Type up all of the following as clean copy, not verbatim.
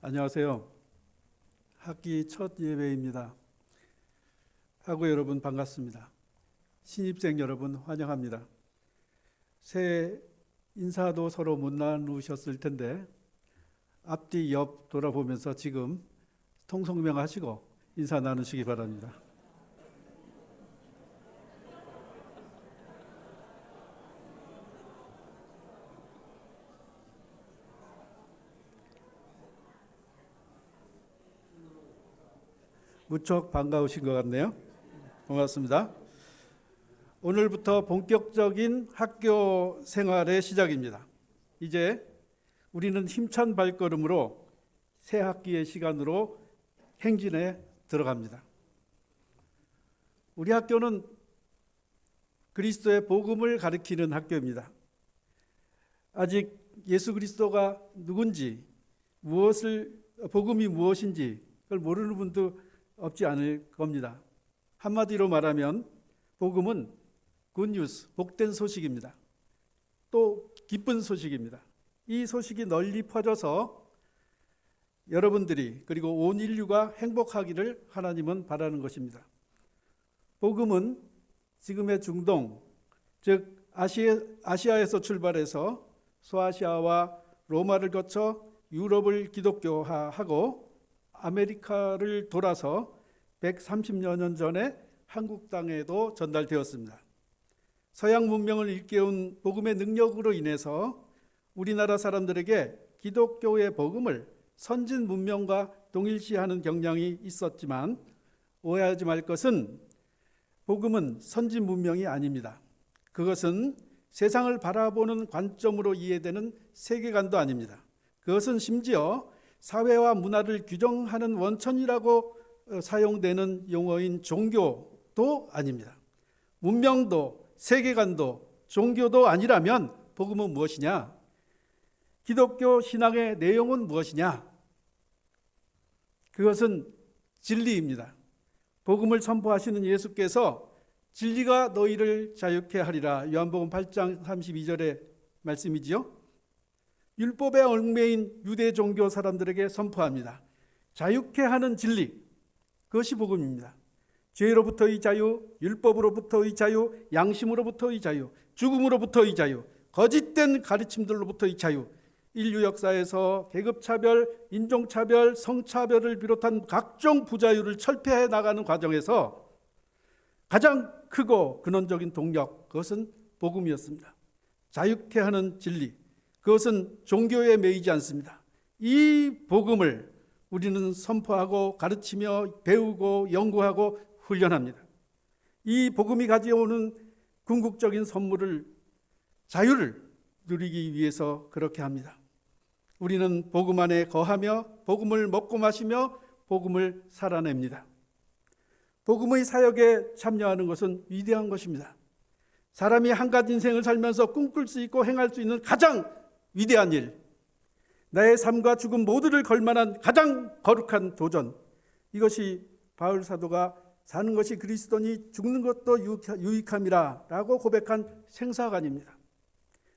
안녕하세요. 학기 첫 예배입니다. 학우 여러분 반갑습니다. 신입생 여러분 환영합니다. 새해 인사도 서로 못 나누셨을 텐데 앞뒤 옆 돌아보면서 지금 통성명하시고 인사 나누시기 바랍니다. 무척 반가우신 것 같네요. 고맙습니다. 오늘부터 본격적인 학교 생활의 시작입니다. 이제 우리는 힘찬 발걸음으로 새 학기의 시간으로 행진에 들어갑니다. 우리 학교는 그리스도의 복음을 가리키는 학교입니다. 아직 예수 그리스도가 누군지, 복음이 무엇인지 그걸 모르는 분도 없지 않을 겁니다. 한마디로 말하면 복음은 굿뉴스, 복된 소식입니다. 또 기쁜 소식입니다. 이 소식이 널리 퍼져서 여러분들이 그리고 온 인류가 행복하기를 하나님은 바라는 것입니다. 복음은 지금의 중동, 즉 아시아에서 출발해서 소아시아와 로마를 거쳐 유럽을 기독교화하고 아메리카를 돌아서 130여 년 전에 한국 땅에도 전달되었습니다. 서양 문명을 일깨운 복음의 능력으로 인해서 우리나라 사람들에게 기독교의 복음을 선진 문명과 동일시하는 경향이 있었지만 오해하지 말 것은 복음은 선진 문명이 아닙니다. 그것은 세상을 바라보는 관점으로 이해되는 세계관도 아닙니다. 그것은 심지어 사회와 문화를 규정하는 원천이라고 사용되는 용어인 종교도 아닙니다. 문명도 세계관도 종교도 아니라면 복음은 무엇이냐? 기독교 신앙의 내용은 무엇이냐? 그것은 진리입니다. 복음을 선포하시는 예수께서 진리가 너희를 자유케 하리라. 요한복음 8장 32절의 말씀이지요. 율법에 얽매인 유대 종교 사람들에게 선포합니다. 자유케 하는 진리, 그것이 복음입니다. 죄로부터의 자유, 율법으로부터의 자유, 양심으로부터의 자유, 죽음으로부터의 자유, 거짓된 가르침들로부터의 자유, 인류 역사에서 계급차별, 인종차별, 성차별을 비롯한 각종 부자유를 철폐해 나가는 과정에서 가장 크고 근원적인 동력, 그것은 복음이었습니다. 자유케 하는 진리, 그것은 종교에 매이지 않습니다. 이 복음을 우리는 선포하고 가르치며 배우고 연구하고 훈련합니다. 이 복음이 가져오는 궁극적인 선물을, 자유를 누리기 위해서 그렇게 합니다. 우리는 복음 안에 거하며 복음을 먹고 마시며 복음을 살아냅니다. 복음의 사역에 참여하는 것은 위대한 것입니다. 사람이 한 가지 인생을 살면서 꿈꿀 수 있고 행할 수 있는 가장 위대한 일, 나의 삶과 죽음 모두를 걸만한 가장 거룩한 도전, 이것이 바울 사도가 사는 것이 그리스도니 죽는 것도 유익함이라 라고 고백한 생사관입니다.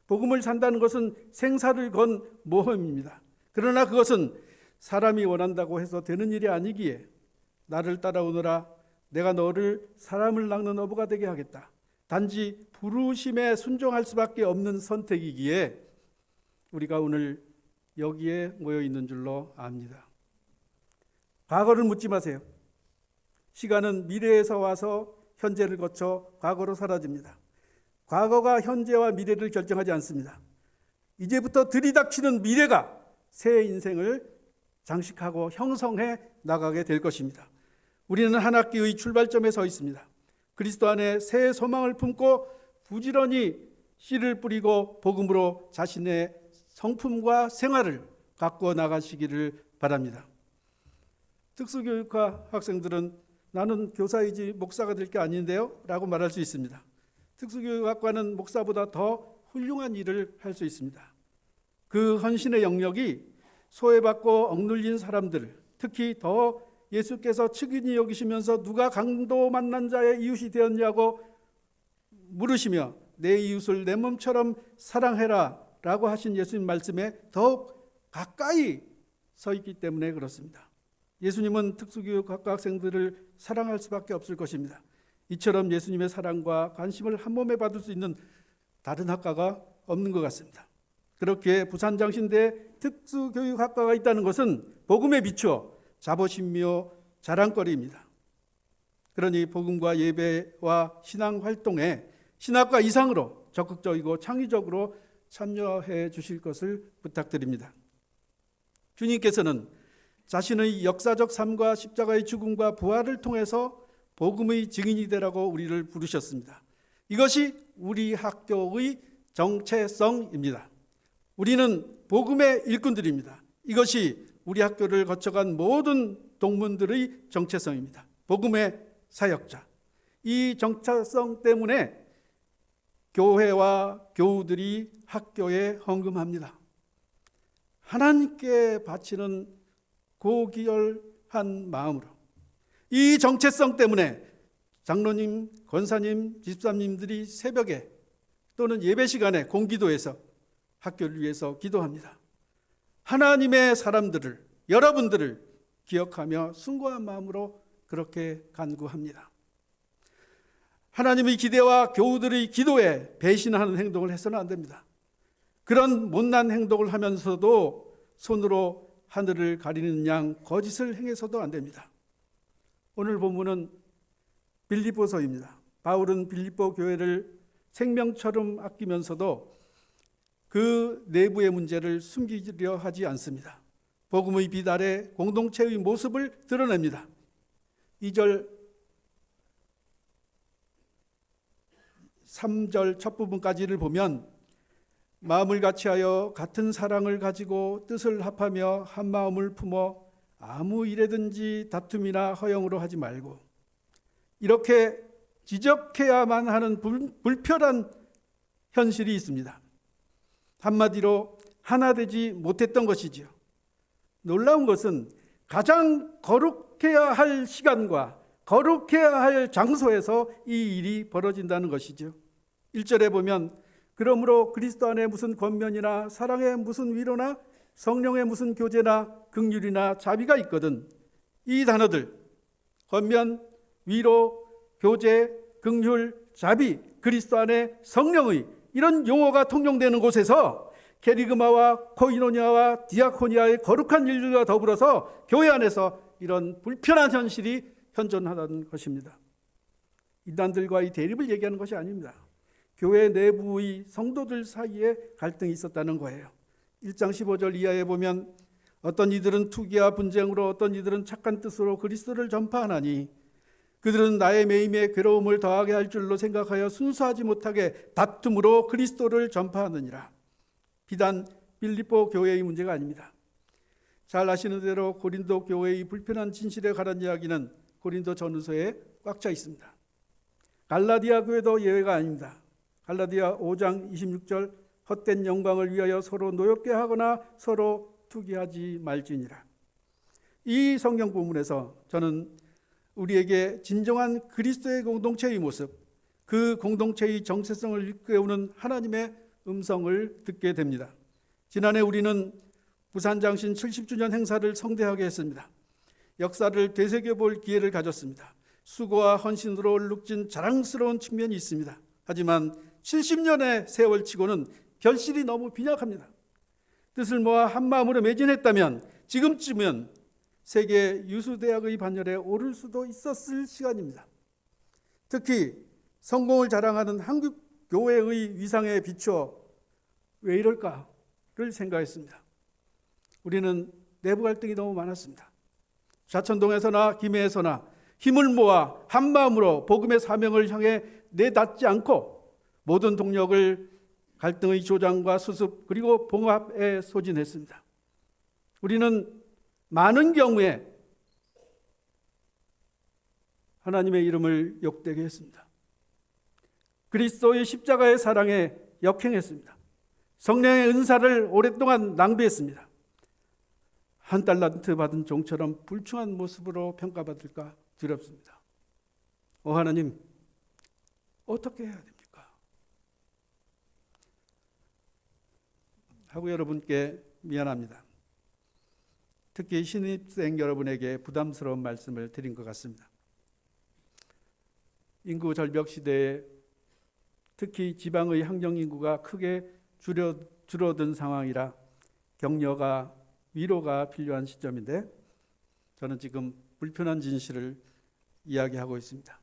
복음을 산다는 것은 생사를 건 모험입니다. 그러나 그것은 사람이 원한다고 해서 되는 일이 아니기에 나를 따라오너라, 내가 너를 사람을 낚는 어부가 되게 하겠다. 단지 부르심에 순종할 수밖에 없는 선택이기에 우리가 오늘 여기에 모여 있는 줄로 압니다. 과거를 묻지 마세요. 시간은 미래에서 와서 현재를 거쳐 과거로 사라집니다. 과거가 현재와 미래를 결정하지 않습니다. 이제부터 들이닥치는 미래가 새 인생을 장식하고 형성해 나가게 될 것입니다. 우리는 한 학기의 출발점에 서 있습니다. 그리스도 안에 새 소망을 품고 부지런히 씨를 뿌리고 복음으로 자신의 성품과 생활을 가꾸어 나가시기를 바랍니다. 특수교육과 학생들은 나는 교사이지 목사가 될 게 아닌데요 라고 말할 수 있습니다. 특수교육학과는 목사보다 더 훌륭한 일을 할 수 있습니다. 그 헌신의 영역이 소외받고 억눌린 사람들, 특히 더 예수께서 측은히 여기시면서 누가 강도 만난 자의 이웃이 되었냐고 물으시며 내 이웃을 내 몸처럼 사랑해라 라고 하신 예수님 말씀에 더욱 가까이 서 있기 때문에 그렇습니다. 예수님은 특수교육학과 학생들을 사랑할 수밖에 없을 것입니다. 이처럼 예수님의 사랑과 관심을 한 몸에 받을 수 있는 다른 학과가 없는 것 같습니다. 그렇게 부산장신대 특수교육학과가 있다는 것은 복음에 비추어 자부심이며 자랑거리입니다. 그러니 복음과 예배와 신앙활동에 신학과 이상으로 적극적이고 창의적으로 참여해 주실 것을 부탁드립니다. 주님께서는 자신의 역사적 삶과 십자가의 죽음과 부활을 통해서 복음의 증인이 되라고 우리를 부르셨습니다. 이것이 우리 학교의 정체성입니다. 우리는 복음의 일꾼들입니다. 이것이 우리 학교를 거쳐간 모든 동문들의 정체성입니다. 복음의 사역자. 이 정체성 때문에 교회와 교우들이 학교에 헌금합니다. 하나님께 바치는 고귀한 마음으로. 이 정체성 때문에 장로님, 권사님, 집사님들이 새벽에 또는 예배 시간에 공기도에서 학교를 위해서 기도합니다. 하나님의 사람들을, 여러분들을 기억하며 숭고한 마음으로 그렇게 간구합니다. 하나님의 기대와 교우들의 기도에 배신하는 행동을 해서는 안 됩니다. 그런 못난 행동을 하면서도 손으로 하늘을 가리는 양 거짓을 행해서도 안 됩니다. 오늘 본문은 빌립보서입니다. 바울은 빌립보 교회를 생명처럼 아끼면서도 그 내부의 문제를 숨기려 하지 않습니다. 복음의 빛 아래 공동체의 모습을 드러냅니다. 2절 3절 첫 부분까지를 보면 마음을 같이하여 같은 사랑을 가지고 뜻을 합하며 한 마음을 품어 아무 일에든지 다툼이나 허영으로 하지 말고, 이렇게 지적해야만 하는 불편한 현실이 있습니다. 한마디로 하나 되지 못했던 것이지요. 놀라운 것은 가장 거룩해야 할 시간과 거룩해야 할 장소에서 이 일이 벌어진다는 것이죠. 1절에 보면 그러므로 그리스도 안에 무슨 권면이나 사랑에 무슨 위로나 성령의 무슨 교제나 긍휼이나 자비가 있거든. 이 단어들, 권면, 위로, 교제, 긍휼, 자비, 그리스도 안에 성령의 이런 용어가 통용되는 곳에서 게리그마와 코이노니아와 디아코니아의 거룩한 일들과 더불어서 교회 안에서 이런 불편한 현실이 현존하는 것입니다. 이단들과의 대립을 얘기하는 것이 아닙니다. 교회 내부의 성도들 사이에 갈등이 있었다는 거예요. 1장 15절 이하에 보면 어떤 이들은 투기와 분쟁으로 어떤 이들은 착한 뜻으로 그리스도를 전파하나니 그들은 나의 매임에 괴로움을 더하게 할 줄로 생각하여 순수하지 못하게 다툼으로 그리스도를 전파하느니라. 비단 빌립보 교회의 문제가 아닙니다. 잘 아시는 대로 고린도 교회의 불편한 진실에 관한 이야기는 고린도 전후서에 꽉 차 있습니다. 갈라디아 교회도 예외가 아닙니다. 갈라디아 5장 26절 헛된 영광을 위하여 서로 노엽게 하거나 서로 투기하지 말지니라. 이 성경 부문에서 저는 우리에게 진정한 그리스도의 공동체의 모습, 그 공동체의 정체성을 일깨우는 하나님의 음성을 듣게 됩니다. 지난해 우리는 부산장신 70주년 행사를 성대하게 했습니다. 역사를 되새겨볼 기회를 가졌습니다. 수고와 헌신으로 얼룩진 자랑스러운 측면이 있습니다. 하지만 70년의 세월치고는 결실이 너무 빈약합니다. 뜻을 모아 한마음으로 매진했다면 지금쯤은 세계 유수대학의 반열에 오를 수도 있었을 시간입니다. 특히 성공을 자랑하는 한국 교회의 위상에 비추어 왜 이럴까를 생각했습니다. 우리는 내부 갈등이 너무 많았습니다. 좌천동에서나 김해에서나 힘을 모아 한마음으로 복음의 사명을 향해 내닫지 않고 모든 동력을 갈등의 조장과 수습 그리고 봉합에 소진했습니다. 우리는 많은 경우에 하나님의 이름을 욕되게 했습니다. 그리스도의 십자가의 사랑에 역행했습니다. 성령의 은사를 오랫동안 낭비했습니다. 한 달란트 받은 종처럼 불충한 모습으로 평가받을까 두렵습니다. 하나님, 어떻게 해야 됩니까? 하고 여러분께 미안합니다. 특히 신입생 여러분에게 부담스러운 말씀을 드린 것 같습니다. 인구 절벽 시대에 특히 지방의 학령 인구가 크게 줄어든 상황이라 격려가 위로가 필요한 시점인데 저는 지금 불편한 진실을 이야기하고 있습니다.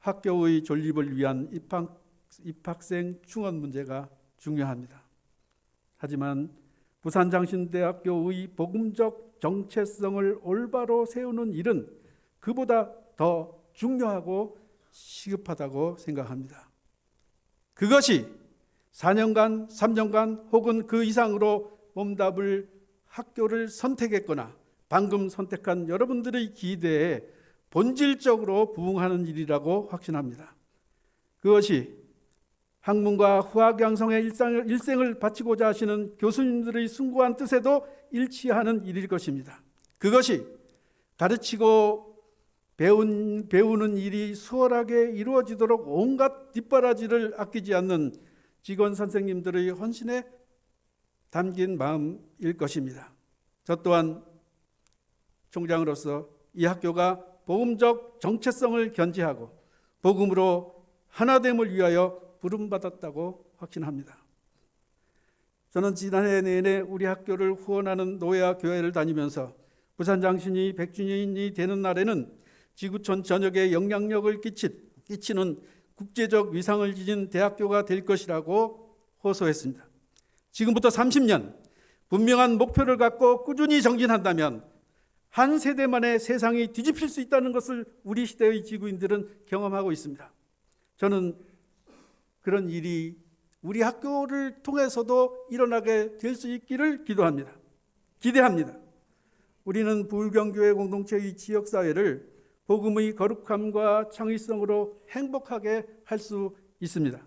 학교의 존립을 위한 입학생 충원 문제가 중요합니다. 하지만 부산장신대학교의 복음적 정체성을 올바로 세우는 일은 그보다 더 중요하고 시급하다고 생각합니다. 그것이 4년간, 3년간 혹은 그 이상으로 몸담을 학교를 선택했거나 방금 선택한 여러분들의 기대에 본질적으로 부응하는 일이라고 확신합니다. 그것이 학문과 후학 양성의 일생을 바치고자 하시는 교수님들의 숭고한 뜻에도 일치하는 일일 것입니다. 그것이 가르치고 배우는 일이 수월하게 이루어지도록 온갖 뒷바라지를 아끼지 않는 직원 선생님들의 헌신에 담긴 마음일 것입니다. 저 또한 총장으로서 이 학교가 복음적 정체성을 견지하고 복음으로 하나됨을 위하여 부름받았다고 확신합니다. 저는 지난해 내내 우리 학교를 후원하는 노예와 교회를 다니면서 부산장신이 100주년이 되는 날에는 지구촌 전역에 영향력을 끼치는 국제적 위상을 지닌 대학교가 될 것이라고 호소했습니다. 지금부터 30년 분명한 목표를 갖고 꾸준히 정진한다면 한 세대 만에 세상이 뒤집힐 수 있다는 것을 우리 시대의 지구인들은 경험하고 있습니다. 저는 그런 일이 우리 학교를 통해서도 일어나게 될 수 있기를 기대합니다. 우리는 부울경교회 공동체의 지역사회를 복음의 거룩함과 창의성으로 행복하게 할 수 있습니다.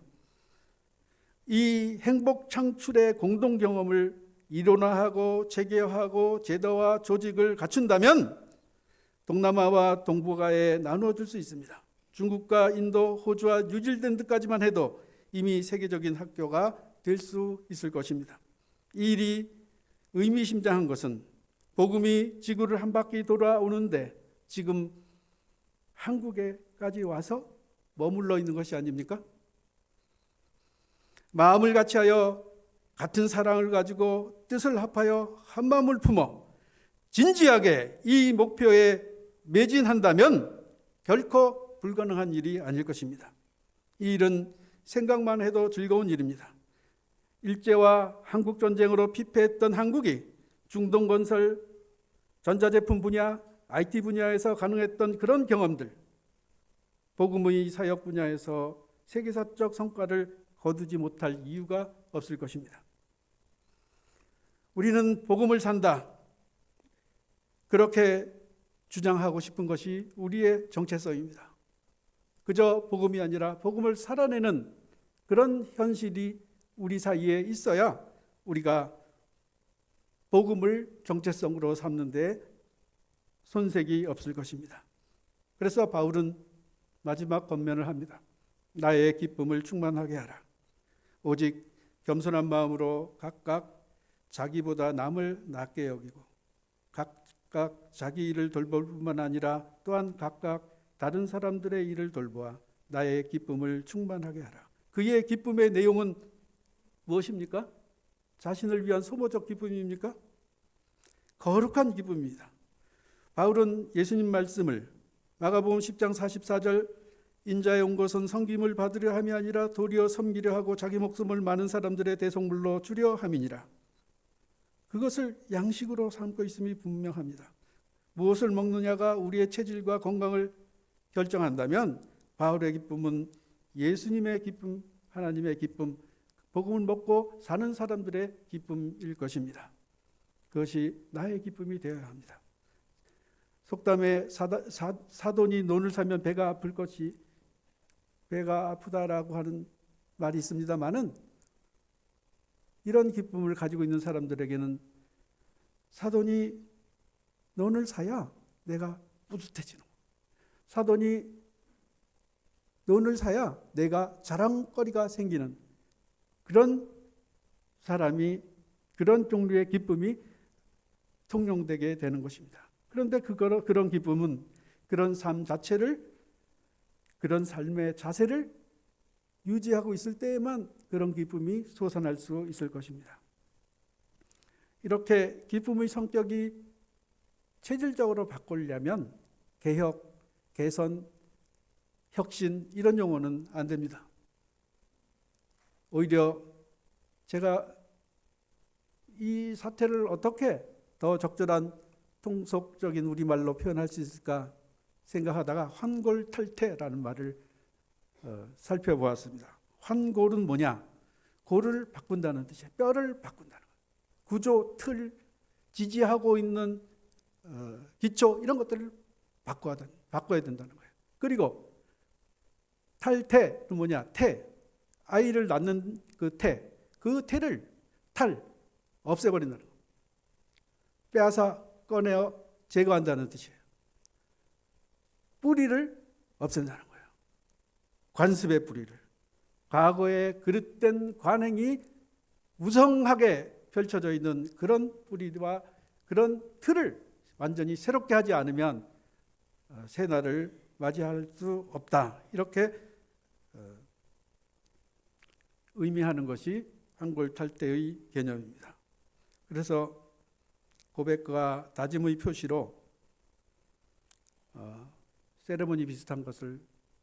이 행복 창출의 공동 경험을 이론화하고 체계화하고 제도와 조직을 갖춘다면 동남아와 동북아에 나누어줄 수 있습니다. 중국과 인도, 호주와 뉴질랜드까지만 해도 이미 세계적인 학교가 될 수 있을 것입니다. 이 일이 의미심장한 것은 복음이 지구를 한 바퀴 돌아오는데 지금 한국에까지 와서 머물러 있는 것이 아닙니까? 마음을 같이하여 같은 사랑을 가지고 뜻을 합하여 한 마음을 품어 진지하게 이 목표에 매진한다면 결코 불가능한 일이 아닐 것입니다. 이 일은 생각만 해도 즐거운 일입니다. 일제와 한국전쟁으로 피폐했던 한국이 중동건설, 전자제품 분야, IT 분야에서 가능했던 그런 경험들, 복음의 사역 분야에서 세계사적 성과를 거두지 못할 이유가 없을 것입니다. 우리는 복음을 산다, 그렇게 주장하고 싶은 것이 우리의 정체성입니다. 그저 복음이 아니라 복음을 살아내는 그런 현실이 우리 사이에 있어야 우리가 복음을 정체성으로 삼는 데 손색이 없을 것입니다. 그래서 바울은 마지막 권면을 합니다. 나의 기쁨을 충만하게 하라. 오직 겸손한 마음으로 각각 자기보다 남을 낮게 여기고 각각 자기 일을 돌볼 뿐만 아니라 또한 각각 다른 사람들의 일을 돌보아 나의 기쁨을 충만하게 하라. 그의 기쁨의 내용은 무엇입니까? 자신을 위한 소모적 기쁨입니까? 거룩한 기쁨입니다. 바울은 예수님 말씀을 마가복음 10장 44절 인자에 온 것은 섬김을 받으려 함이 아니라 도리어 섬기려 하고 자기 목숨을 많은 사람들의 대속물로 주려 함이니라. 그것을 양식으로 삼고 있음이 분명합니다. 무엇을 먹느냐가 우리의 체질과 건강을 결정한다면 바울의 기쁨은 예수님의 기쁨, 하나님의 기쁨, 복음을 먹고 사는 사람들의 기쁨일 것입니다. 그것이 나의 기쁨이 되어야 합니다. 속담에 사돈이 논을 사면 배가 아프다라고 하는 말이 있습니다만은 이런 기쁨을 가지고 있는 사람들에게는 사돈이 논을 사야 내가 뿌듯해지는 거예요. 사돈이 논을 사야 내가 자랑거리가 생기는 그런 사람이, 그런 종류의 기쁨이 통용되게 되는 것입니다. 그런데 그런 기쁨은 그런 삶 자체를, 그런 삶의 자세를 유지하고 있을 때에만 그런 기쁨이 솟아날 수 있을 것입니다. 이렇게 기쁨의 성격이 체질적으로 바꾸려면 개혁, 개선, 혁신 이런 용어는 안 됩니다. 오히려 제가 이 사태를 어떻게 더 적절한 통속적인 우리말로 표현할 수 있을까 생각하다가 환골탈태라는 말을 살펴보았습니다. 환골은 뭐냐? 골을 바꾼다는 뜻이에요. 뼈를 바꾼다는 거예요. 구조, 틀, 지지하고 있는 기초 이런 것들을 바꿔야 된다는 거예요. 그리고 탈태는 뭐냐? 태, 아이를 낳는 그 태를 없애버린다는 거예요. 빼앗아 꺼내어 제거한다는 뜻이에요. 뿌리를 없앤다는 거예요. 관습의 뿌리를. 과거의 그릇된 관행이 무성하게 펼쳐져 있는 그런 뿌리와 그런 틀을 완전히 새롭게 하지 않으면 새날을 맞이할 수 없다. 이렇게 의미하는 것이 환골탈태의 개념입니다. 그래서 고백과 다짐의 표시로 세레모니 비슷한 것을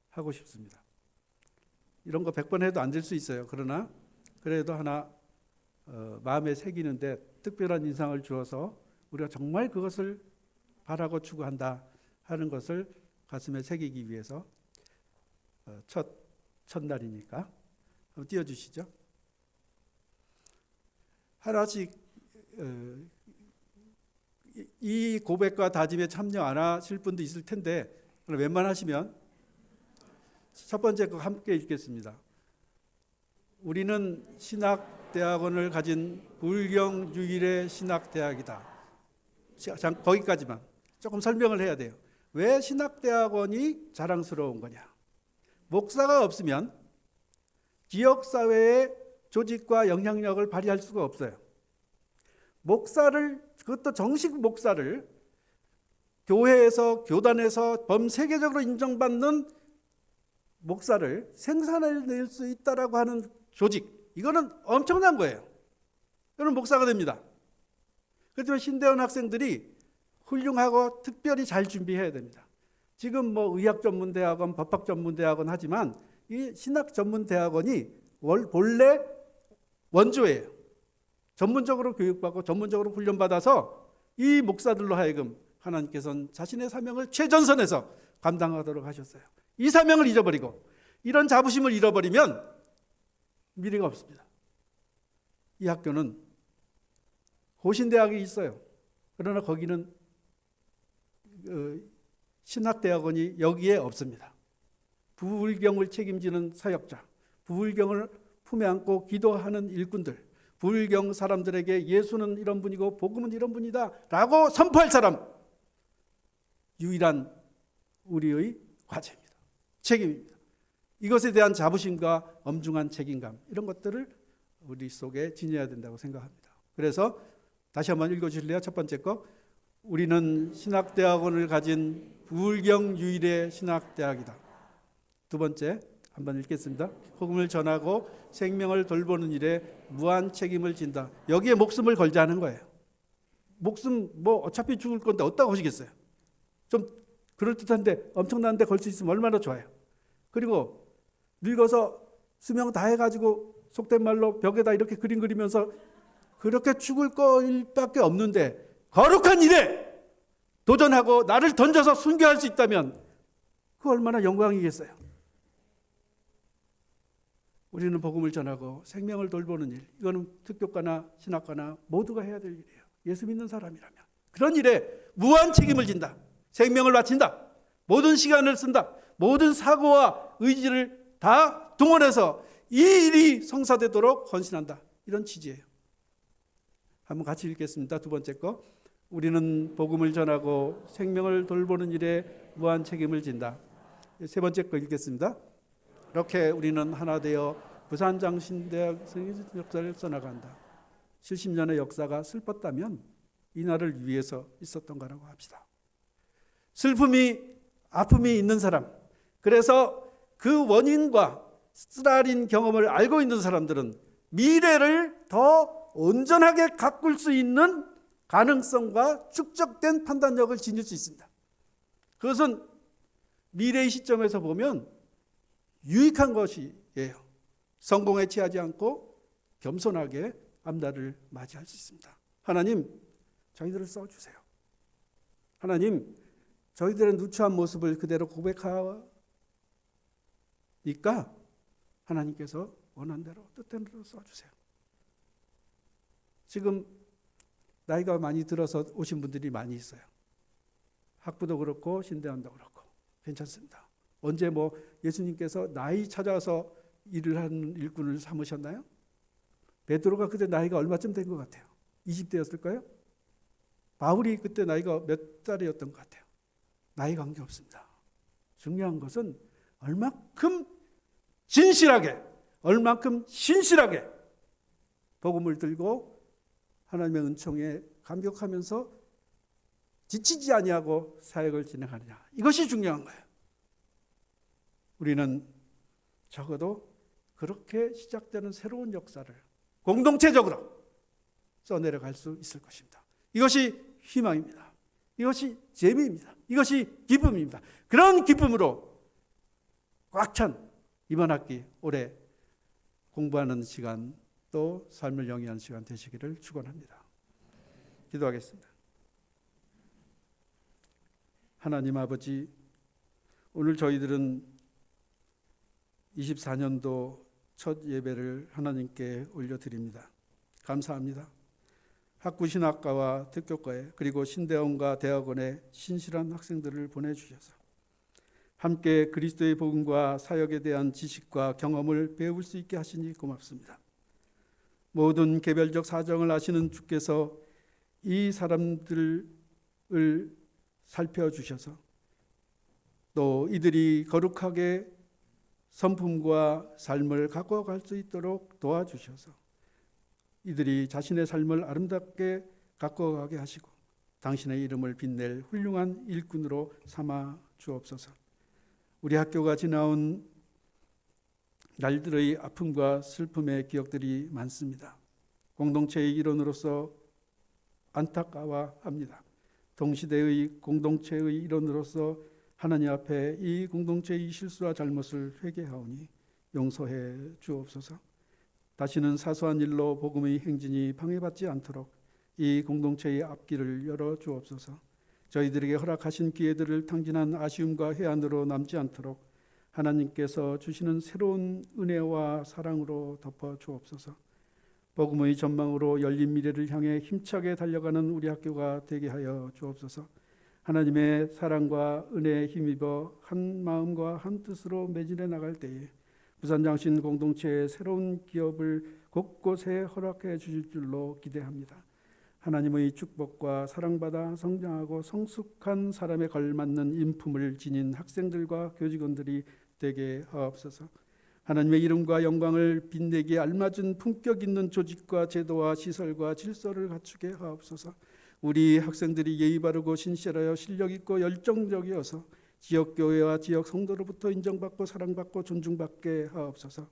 하고 싶습니다. 이런 거 100번 해도 안 될 수 있어요. 그러나 그래도 하나 마음에 새기는데 특별한 인상을 주어서 우리가 정말 그것을 바라고 추구한다 하는 것을 가슴에 새기기 위해서 첫날이니까 한번 띄워주시죠. 하나씩 이 고백과 다짐에 참여 안 하실 분도 있을 텐데 웬만하시면 첫 번째 거 함께 읽겠습니다. 우리는 신학대학원을 가진 불경유일의 신학대학이다. 거기까지만 조금 설명을 해야 돼요. 왜 신학대학원이 자랑스러운 거냐? 목사가 없으면 지역사회의 조직과 영향력을 발휘할 수가 없어요. 그것도 정식 목사를 교회에서, 교단에서 범세계적으로 인정받는 목사를 생산해낼 수 있다라고 하는 조직, 이거는 엄청난 거예요. 그럼 목사가 됩니다. 그렇지만 신대원 학생들이 훌륭하고 특별히 잘 준비해야 됩니다. 지금 의학전문대학원, 법학전문대학원 하지만 이 신학전문대학원이 본래 원조예요. 전문적으로 교육받고 전문적으로 훈련받아서 이 목사들로 하여금 하나님께서는 자신의 사명을 최전선에서 감당하도록 하셨어요. 이 사명을 잊어버리고 이런 자부심을 잃어버리면 미래가 없습니다. 이 학교는 고신대학이 있어요. 그러나 거기는 신학대학원이 여기에 없습니다. 부울경을 책임지는 사역자, 부울경을 품에 안고 기도하는 일꾼들, 부울경 사람들에게 예수는 이런 분이고 복음은 이런 분이다 라고 선포할 사람, 유일한 우리의 과제입니다. 책임입니다. 이것에 대한 자부심과 엄중한 책임감, 이런 것들을 우리 속에 지녀야 된다고 생각합니다. 그래서 다시 한번 읽어주실래요? 첫 번째 거, 우리는 신학대학원을 가진 부울경 유일의 신학대학이다. 두 번째 한번 읽겠습니다. 복음을 전하고 생명을 돌보는 일에 무한 책임을 진다. 여기에 목숨을 걸자는 거예요. 목숨 어차피 죽을 건데 어디다가 하시겠어요? 좀 그럴듯한데 엄청난데 걸 수 있으면 얼마나 좋아요. 그리고 늙어서 수명 다 해가지고 속된 말로 벽에다 이렇게 그림 그리면서 그렇게 죽을 거일밖에 없는데 거룩한 일에 도전하고 나를 던져서 순교할 수 있다면 그 얼마나 영광이겠어요. 우리는 복음을 전하고 생명을 돌보는 일, 이거는 특교과나 신학과나 모두가 해야 될 일이에요. 예수 믿는 사람이라면 그런 일에 무한 책임을 진다. 생명을 바친다. 모든 시간을 쓴다. 모든 사고와 의지를 다 동원해서 이 일이 성사되도록 헌신한다. 이런 취지예요. 한번 같이 읽겠습니다. 두 번째 거, 우리는 복음을 전하고 생명을 돌보는 일에 무한 책임을 진다. 세 번째 거 읽겠습니다. 이렇게 우리는 하나 되어 부산장신대학 역사를 써나간다. 70년의 역사가 슬펐다면 이날을 위해서 있었던 거라고 합시다. 슬픔이, 아픔이 있는 사람, 그래서 그 원인과 쓰라린 경험을 알고 있는 사람들은 미래를 더 온전하게 가꿀 수 있는 가능성과 축적된 판단력을 지닐 수 있습니다. 그것은 미래의 시점에서 보면 유익한 것이에요. 성공에 취하지 않고 겸손하게 앞날을 맞이할 수 있습니다. 하나님, 저희들을 써주세요. 하나님, 저희들의 누추한 모습을 그대로 고백하니까 하나님께서 원하는 대로 뜻대로 써주세요. 지금 나이가 많이 들어서 오신 분들이 많이 있어요. 학부도 그렇고 신대원도 그렇고 괜찮습니다. 언제 예수님께서 나이 찾아서 일을 하는 일꾼을 삼으셨나요? 베드로가 그때 나이가 얼마쯤 된 것 같아요? 20대였을까요? 바울이 그때 나이가 몇 살이었던 것 같아요? 나이 관계없습니다. 중요한 것은 얼마큼 진실하게, 얼마큼 신실하게 복음을 들고 하나님의 은총에 감격하면서 지치지 아니하고 사역을 진행하느냐. 이것이 중요한 거예요. 우리는 적어도 그렇게 시작되는 새로운 역사를 공동체적으로 써내려갈 수 있을 것입니다. 이것이 희망입니다. 이것이 재미입니다. 이것이 기쁨입니다. 그런 기쁨으로 꽉 찬 이번 학기 올해 공부하는 시간 또 삶을 영위하는 시간 되시기를 축원합니다. 기도하겠습니다. 하나님 아버지, 오늘 저희들은 24년도 첫 예배를 하나님께 올려드립니다. 감사합니다. 학구신학과와 특교과에 그리고 신대원과 대학원에 신실한 학생들을 보내주셔서 함께 그리스도의 복음과 사역에 대한 지식과 경험을 배울 수 있게 하시니 고맙습니다. 모든 개별적 사정을 아시는 주께서 이 사람들을 살펴주셔서 또 이들이 거룩하게 성품과 삶을 갖고 갈 수 있도록 도와주셔서 이들이 자신의 삶을 아름답게 갖고 가게 하시고 당신의 이름을 빛낼 훌륭한 일꾼으로 삼아 주옵소서. 우리 학교가 지나온 날들의 아픔과 슬픔의 기억들이 많습니다. 공동체의 일원으로서 안타까워합니다. 동시대의 공동체의 일원으로서 하나님 앞에 이 공동체의 실수와 잘못을 회개하오니 용서해 주옵소서. 다시는 사소한 일로 복음의 행진이 방해받지 않도록 이 공동체의 앞길을 열어 주옵소서. 저희들에게 허락하신 기회들을 탕진한 아쉬움과 해안으로 남지 않도록 하나님께서 주시는 새로운 은혜와 사랑으로 덮어 주옵소서. 복음의 전망으로 열린 미래를 향해 힘차게 달려가는 우리 학교가 되게 하여 주옵소서. 하나님의 사랑과 은혜에 힘입어 한 마음과 한 뜻으로 매진해 나갈 때에 부산장신 공동체의 새로운 기업을 곳곳에 허락해 주실 줄로 기대합니다. 하나님의 축복과 사랑받아 성장하고 성숙한 사람에 걸맞는 인품을 지닌 학생들과 교직원들이 되게 하옵소서. 하나님의 이름과 영광을 빛내기에 알맞은 품격 있는 조직과 제도와 시설과 질서를 갖추게 하옵소서. 우리 학생들이 예의 바르고 신실하여 실력 있고 열정적이어서 지역교회와 지역 성도로부터 인정받고 사랑받고 존중받게 하옵소서.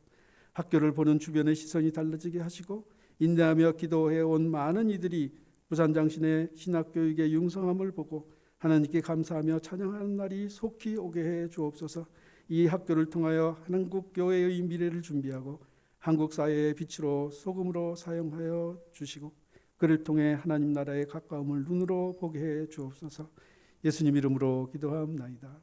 학교를 보는 주변의 시선이 달라지게 하시고 인내하며 기도해온 많은 이들이 부산장신의 신학교육의 융성함을 보고 하나님께 감사하며 찬양하는 날이 속히 오게 해 주옵소서. 이 학교를 통하여 한국 교회의 미래를 준비하고 한국 사회의 빛으로 소금으로 사용하여 주시고 그를 통해 하나님 나라의 가까움을 눈으로 보게 해 주옵소서. 예수님 이름으로 기도하옵나이다.